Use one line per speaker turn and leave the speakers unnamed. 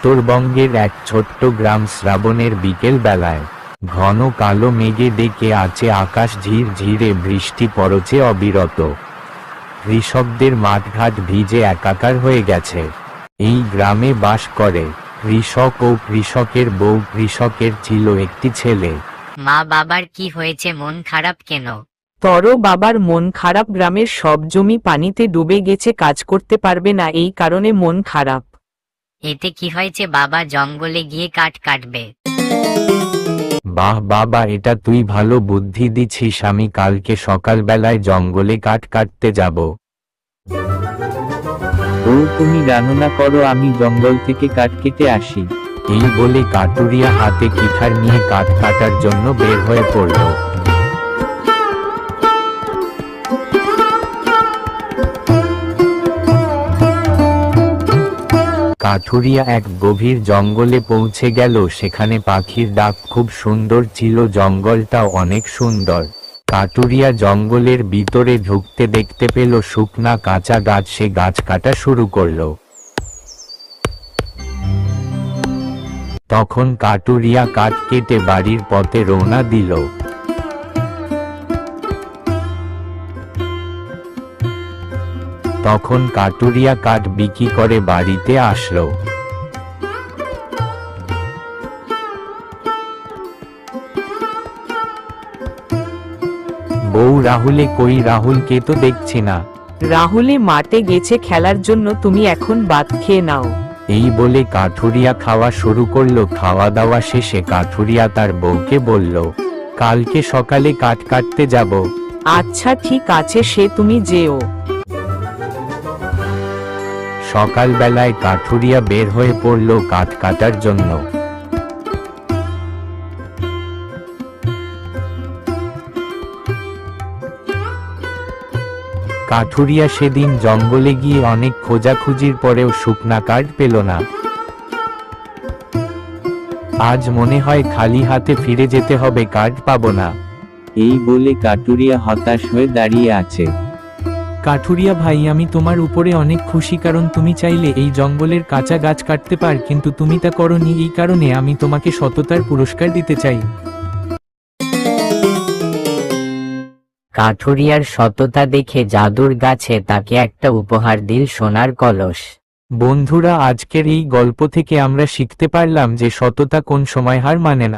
উত্তরবঙ্গের এক ছোট্ট গ্রাম শ্রাবণের বিকেল বেলায়। ঘন কালো মেঘে ডেকে আছে আকাশ, ঝিরঝিরে বৃষ্টি পড়ছে অবিরত। কৃষকদের মাঠঘাট ভিজে একাকার হয়ে গেছে। এই গ্রামে বাস করে কৃষক ও কৃষকের বউ। কৃষকের ছিল একটি ছেলে।
মা বাবার কি হয়েছে, মন খারাপ কেন?
তোর বাবার মন খারাপ, গ্রামের সব জমি পানিতে ডুবে গেছে, কাজ করতে পারবে না, এই কারণে মন খারাপ।
এতে কি হয়েছে? বাবা জঙ্গলে গিয়ে কাঠ কাটবে।
বাহ বাবা, এটা তুই ভালো বুদ্ধি দিছিস। আমি কালকে সকালবেলায় জঙ্গলে কাঠ কাটতে যাব।
ও তুমি রান্না করো, আমি জঙ্গল থেকে কাঠ কেটে আসি।
এই বলে কাটুরিয়া হাতে কিঠার নিয়ে কাঠ কাটার জন্য বের হয়ে পড়ল। কাঠুরিয়া এক গভীর জঙ্গলে পৌঁছে গেল। সেখানে পাখির ডাক খুব সুন্দর ছিল, জঙ্গলটাও অনেক সুন্দর। কাঠুরিয়া জঙ্গলের ভিতরে ঢুকতে দেখতে পেল শুকনা কাঁচা গাছ। সে গাছ কাটা শুরু করলো। তখন কাঠুরিয়া কাঠ কেটে বাড়ির পথে রওনা দিল। তখন কাঠুরিয়া কাঠ বিক্রি করে বাড়িতে আসলো। বউ রাহুলে কই? রাহুলকে তো দেখছি না।
রাহুলে মাঠে গেছে খেলার জন্য, তুমি এখন ভাত খেয়ে নাও।
এই বলে কাঠুরিয়া খাওয়া শুরু করলো। খাওয়া দাওয়া শেষে কাঠুরিয়া তার বউকে বলল, কালকে সকালে কাঠ কাটতে যাব।
আচ্ছা ঠিক আছে, সে তুমি যেও।
সকালবেলায় কাঠুরিয়া বের হয়ে পড়ল কাঠ কাটার জন্য। কাঠুরিয়া সেদিন জঙ্গলে গিয়ে অনেক খোঁজাখুঁজির পরেও শুকনা কাঠ পেল না। আজ মনে হয় খালি হাতে ফিরে যেতে হবে, কাঠ পাবো না।
এই বলে কাঠুরিয়া হতাশ হয়ে দাঁড়িয়ে আছে।
কাঠুরিয়া ভাই, আমি তোমার উপরে অনেক খুশি, কারণ তুমি চাইলে এই জঙ্গলের কাঁচা গাছ কাটতে পার, কিন্তু তুমি তা করোনি। এই কারণে আমি তোমাকে সততার পুরস্কার দিতে চাই।
কাঠুরিয়ার সততা দেখে জাদুর গাছে তাকে একটা উপহার দিল, সোনার কলস।
বন্ধুরা, আজকের এই গল্প থেকে আমরা শিখতে পারলাম যে সততা কোন সময় হার মানে না।